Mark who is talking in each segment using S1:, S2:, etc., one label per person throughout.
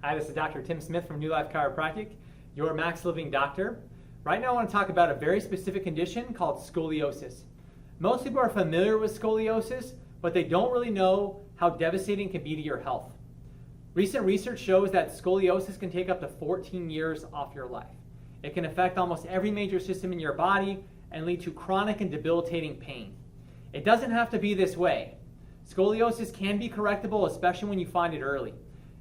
S1: Hi, this is Dr. Tim Smith from New Life Chiropractic, your max living doctor. Right now I want to talk about a very specific condition called scoliosis. Most people are familiar with scoliosis, but they don't really know how devastating it can be to your health. Recent research shows that scoliosis can take up to 14 years off your life. It can affect almost every major system in your body and lead to chronic and debilitating pain. It doesn't have to be this way. Scoliosis can be correctable, especially when you find it early.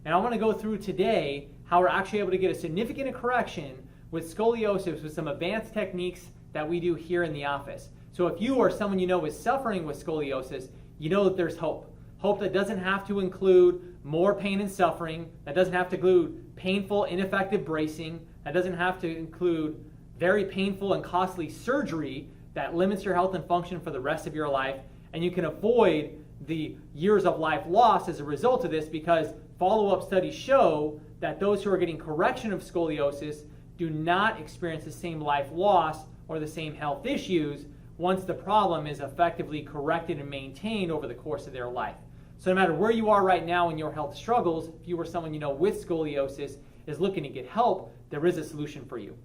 S1: And I want to go through today how we're actually able to get a significant correction with scoliosis with some advanced techniques that we do here in the office. So if you or someone you know is suffering with scoliosis, you know that there's hope. Hope that doesn't have to include more pain and suffering, that doesn't have to include painful, ineffective bracing, that doesn't have to include very painful and costly surgery that limits your health and function for the rest of your life, and you can avoid the years of life lost as a result of this, because follow-up studies show that those who are getting correction of scoliosis do not experience the same life loss or the same health issues once the problem is effectively corrected and maintained over the course of their life. So no matter where you are right now in your health struggles, if you or someone you know with scoliosis is looking to get help, there is a solution for you.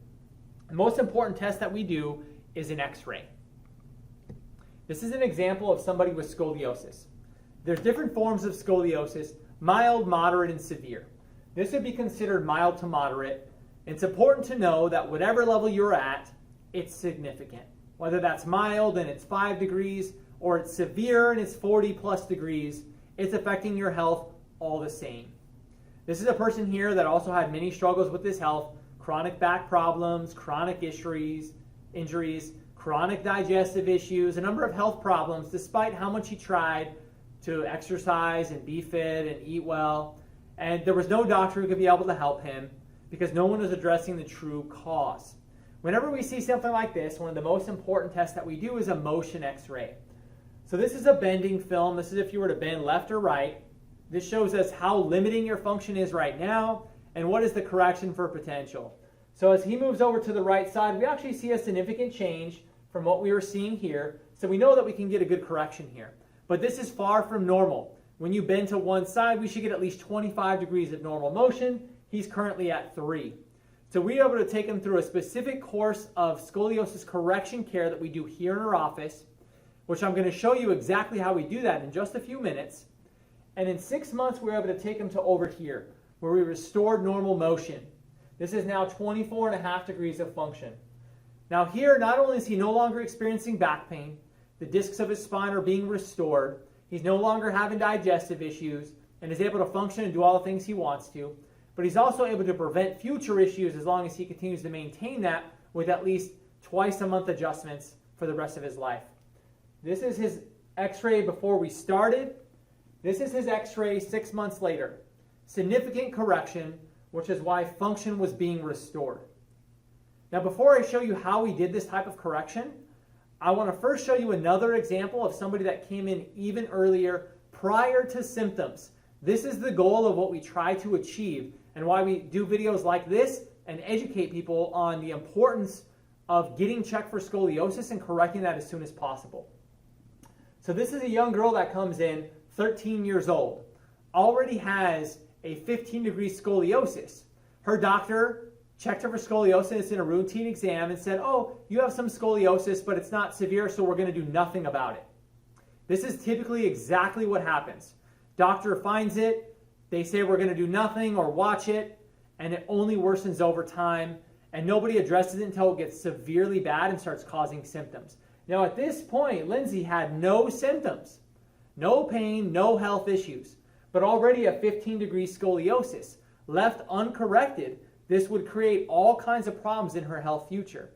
S1: The most important test that we do is an X-ray. This is an example of somebody with scoliosis. There's different forms of scoliosis: mild, moderate, and severe. This would be considered mild to moderate. It's important to know that whatever level you're at, it's significant. Whether that's mild and it's 5 degrees, or it's severe and it's 40 plus degrees, it's affecting your health all the same. This is a person here that also had many struggles with his health: chronic back problems, chronic injuries, chronic digestive issues, a number of health problems, despite how much he tried to exercise and be fit and eat well. And there was no doctor who could be able to help him because no one was addressing the true cause. Whenever we see something like this, one of the most important tests that we do is a motion X-ray. So this is a bending film. This is if you were to bend left or right. This shows us how limiting your function is right now and what is the correction for potential. So as he moves over to the right side, we actually see a significant change from what we were seeing here. So we know that we can get a good correction here. But this is far from normal. When you bend to one side, we should get at least 25 degrees of normal motion. He's currently at 3. So we're able to take him through a specific course of scoliosis correction care that we do here in our office, which I'm going to show you exactly how we do that in just a few minutes. And in 6 months, we're able to take him to over here, where we restored normal motion. This is now 24.5 degrees of function. Now here, not only is he no longer experiencing back pain, the discs of his spine are being restored, he's no longer having digestive issues, and is able to function and do all the things he wants to, but he's also able to prevent future issues as long as he continues to maintain that with at least twice a month adjustments for the rest of his life. This is his X-ray before we started. This is his X-ray 6 months later. Significant correction, which is why function was being restored. Now before I show you how we did this type of correction, I want to first show you another example of somebody that came in even earlier, prior to symptoms. This is the goal of what we try to achieve and why we do videos like this and educate people on the importance of getting checked for scoliosis and correcting that as soon as possible. So this is a young girl that comes in, 13 years old, already has a 15-degree scoliosis. Her doctor checked her for scoliosis in a routine exam and said, "Oh, you have some scoliosis, but it's not severe, so we're going to do nothing about it." This is typically exactly what happens. Doctor finds it, they say we're going to do nothing or watch it, and it only worsens over time, and nobody addresses it until it gets severely bad and starts causing symptoms. Now at this point, Lindsay had no symptoms, no pain, no health issues, but already a 15-degree scoliosis. Left uncorrected, this would create all kinds of problems in her health future.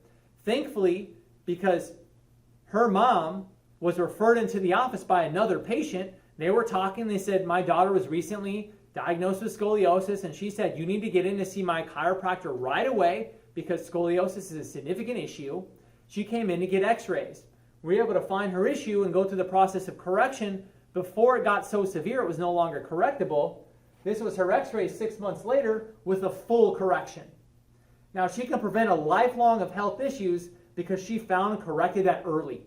S1: Thankfully, because her mom was referred into the office by another patient, they were talking, they said, "My daughter was recently diagnosed with scoliosis," and she said, "You need to get in to see my chiropractor right away because scoliosis is a significant issue." She came in to get X-rays. We were able to find her issue and go through the process of correction before it got so severe it was no longer correctable. This was her X-ray 6 months later with a full correction. Now she can prevent a lifelong of health issues because she found and corrected that early.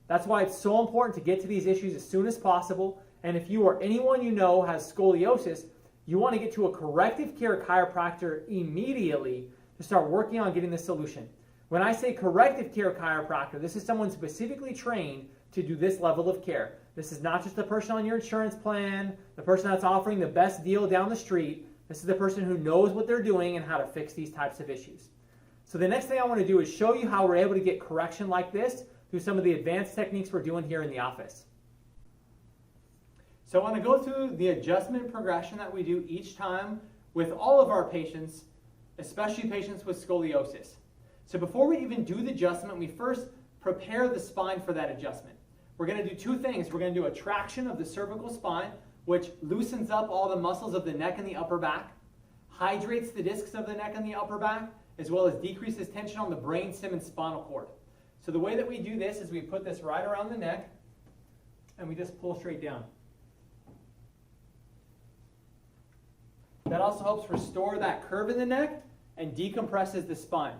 S1: That's why it's so important to get to these issues as soon as possible. And if you or anyone you know has scoliosis, You want to get to a corrective care chiropractor immediately to start working on getting the solution. When I say corrective care chiropractor, this is someone specifically trained to do this level of care. This is not just the person on your insurance plan, the person that's offering the best deal down the street. This is the person who knows what they're doing and how to fix these types of issues. So the next thing I want to do is show you how we're able to get correction like this through some of the advanced techniques we're doing here in the office. So I want to go through the adjustment progression that we do each time with all of our patients, especially patients with scoliosis. So before we even do the adjustment, we first prepare the spine for that adjustment. We're going to do two things. We're going to do a traction of the cervical spine, which loosens up all the muscles of the neck and the upper back, hydrates the discs of the neck and the upper back, as well as decreases tension on the brainstem and spinal cord. So the way that we do this is we put this right around the neck, and we just pull straight down. That also helps restore that curve in the neck and decompresses the spine.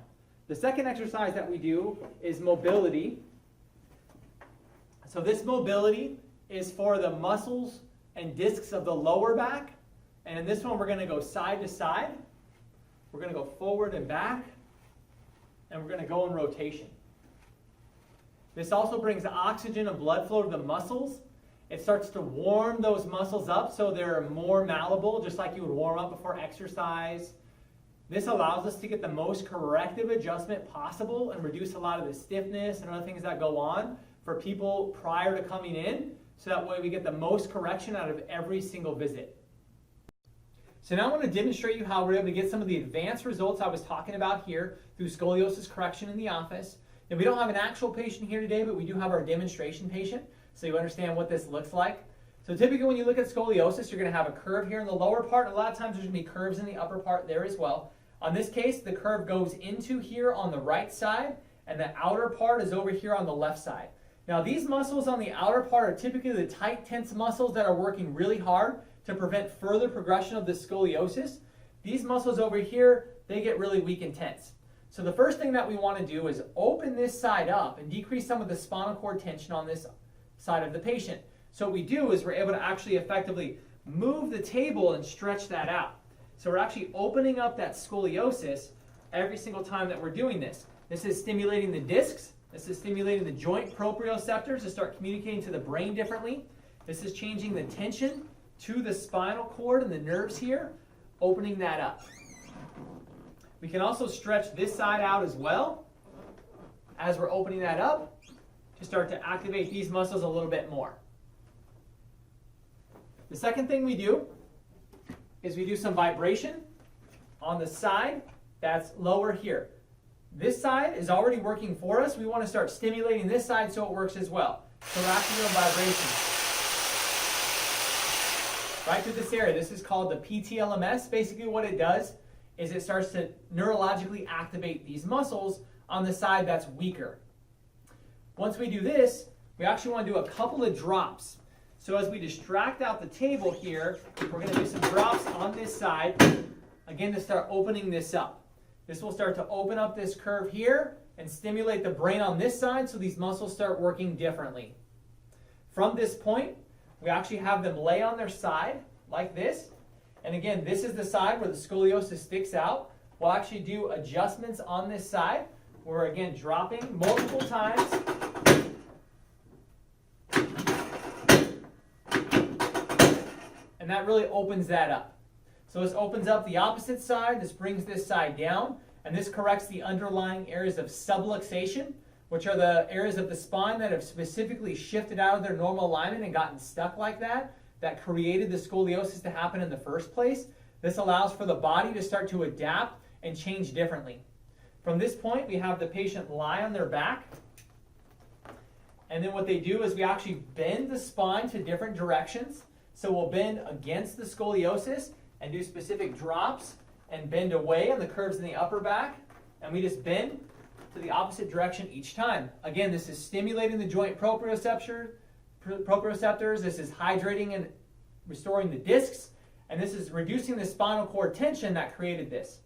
S1: The second exercise that we do is mobility. So this mobility is for the muscles and discs of the lower back. And in this one, we're going to go side to side. We're going to go forward and back. And we're going to go in rotation. This also brings oxygen and blood flow to the muscles. It starts to warm those muscles up so they're more malleable, just like you would warm up before exercise. This allows us to get the most corrective adjustment possible and reduce a lot of the stiffness and other things that go on for people prior to coming in, so that way we get the most correction out of every single visit. So now I want to demonstrate you how we're able to get some of the advanced results I was talking about here through scoliosis correction in the office. And we don't have an actual patient here today, but we do have our demonstration patient, so you understand what this looks like. So typically when you look at scoliosis, you're going to have a curve here in the lower part. A lot of times there's going to be curves in the upper part there as well. On this case, the curve goes into here on the right side, and the outer part is over here on the left side. Now these muscles on the outer part are typically the tight, tense muscles that are working really hard to prevent further progression of the scoliosis. These muscles over here, they get really weak and tense. So the first thing that we want to do is open this side up and decrease some of the spinal cord tension on this side of the patient. So what we do is we're able to actually effectively move the table and stretch that out. So we're actually opening up that scoliosis every single time that we're doing this. This is stimulating the discs. This is stimulating the joint proprioceptors to start communicating to the brain differently. This is changing the tension to the spinal cord and the nerves here, opening that up. We can also stretch this side out as well as we're opening that up to start to activate these muscles a little bit more. The second thing we do is we do some vibration on the side that's lower here. This side is already working for us. We want to start stimulating this side so it works as well. So we're actually doing vibration right through this area. This is called the PTLMS. Basically what it does is it starts to neurologically activate these muscles on the side that's weaker. Once we do this, we actually want to do a couple of drops. So as we distract out the table here, we're going to do some drops on this side, again to start opening this up. This will start to open up this curve here and stimulate the brain on this side so these muscles start working differently. From this point, we actually have them lay on their side like this. And again, this is the side where the scoliosis sticks out. We'll actually do adjustments on this side. We're again dropping multiple times. And that really opens that up. So this opens up the opposite side. This brings this side down. And this corrects the underlying areas of subluxation, which are the areas of the spine that have specifically shifted out of their normal alignment and gotten stuck like that, that created the scoliosis to happen in the first place. This allows for the body to start to adapt and change differently. From this point, we have the patient lie on their back. And then what they do is we actually bend the spine to different directions. So we'll bend against the scoliosis and do specific drops and bend away on the curves in the upper back. And we just bend to the opposite direction each time. Again, this is stimulating the joint proprioceptors. This is hydrating and restoring the discs. And this is reducing the spinal cord tension that created this.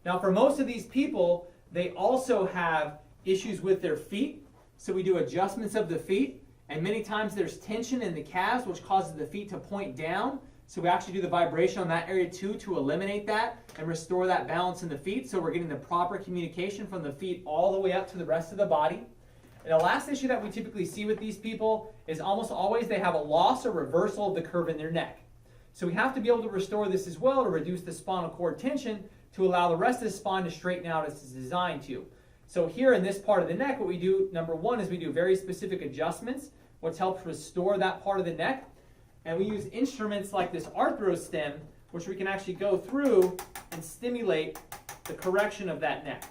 S1: Now, for most of these people, they also have issues with their feet. So we do adjustments of the feet. And many times there's tension in the calves, which causes the feet to point down. So we actually do the vibration on that area too to eliminate that and restore that balance in the feet, so we're getting the proper communication from the feet all the way up to the rest of the body. And the last issue that we typically see with these people is almost always they have a loss or reversal of the curve in their neck. So we have to be able to restore this as well to reduce the spinal cord tension to allow the rest of the spine to straighten out as it's designed to. So here in this part of the neck, what we do, number one, is we do very specific adjustments, which helps restore that part of the neck. And we use instruments like this arthro stem, which we can actually go through and stimulate the correction of that neck.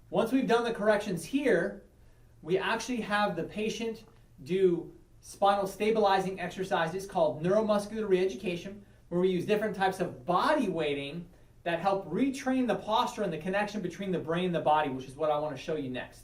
S1: Once we've done the corrections here, we actually have the patient do spinal stabilizing exercises called neuromuscular re-education, where we use different types of body weighting that help retrain the posture and the connection between the brain and the body, which is what I want to show you next.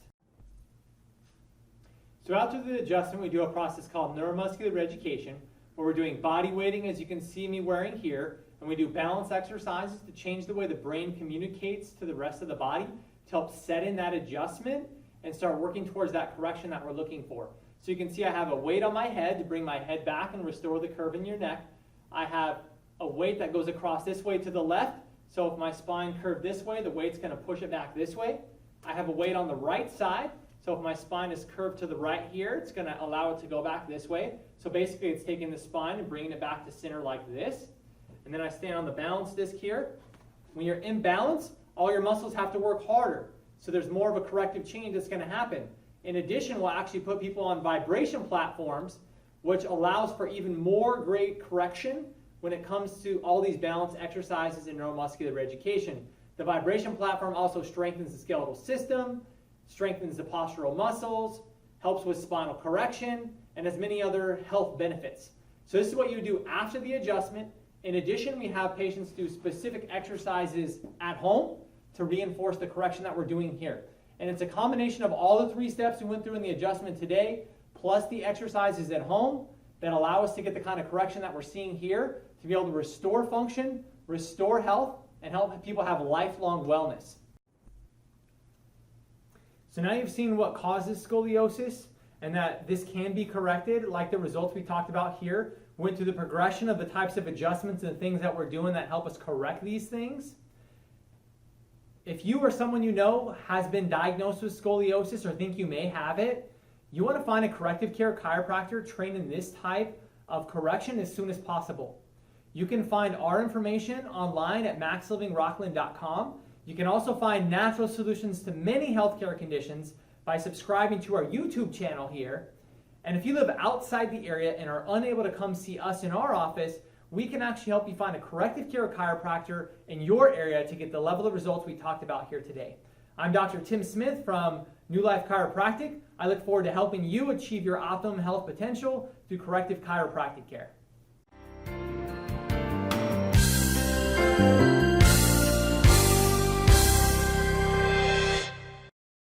S1: So after the adjustment, we do a process called neuromuscular re-education, where we're doing body weighting, as you can see me wearing here, and we do balance exercises to change the way the brain communicates to the rest of the body to help set in that adjustment and start working towards that correction that we're looking for. So you can see I have a weight on my head to bring my head back and restore the curve in your neck. I have a weight that goes across this way to the left, so if my spine curved this way, the weight's going to push it back this way. I have a weight on the right side, so if my spine is curved to the right here, it's going to allow it to go back this way. So basically it's taking the spine and bringing it back to center like this. And then I stand on the balance disc here. When you're in balance, all your muscles have to work harder. So there's more of a corrective change that's going to happen. In addition, we'll actually put people on vibration platforms, which allows for even more great correction when it comes to all these balance exercises in neuromuscular re-education. The vibration platform also strengthens the skeletal system, strengthens the postural muscles, helps with spinal correction, and has many other health benefits. So this is what you do after the adjustment. In addition, we have patients do specific exercises at home to reinforce the correction that we're doing here. And it's a combination of all the 3 steps we went through in the adjustment today, plus the exercises at home that allow us to get the kind of correction that we're seeing here to be able to restore function, restore health, and help people have lifelong wellness. So now you've seen what causes scoliosis and that this can be corrected, like the results we talked about here. Went through the progression of the types of adjustments and things that we're doing that help us correct these things. If you or someone you know has been diagnosed with scoliosis or think you may have it, you want to find a corrective care chiropractor trained in this type of correction as soon as possible. You can find our information online at maxlivingrockland.com. You can also find natural solutions to many healthcare conditions by subscribing to our YouTube channel here. And if you live outside the area and are unable to come see us in our office, we can actually help you find a corrective care chiropractor in your area to get the level of results we talked about here today. I'm Dr. Tim Smith from New Life Chiropractic. I look forward to helping you achieve your optimum health potential through corrective chiropractic care.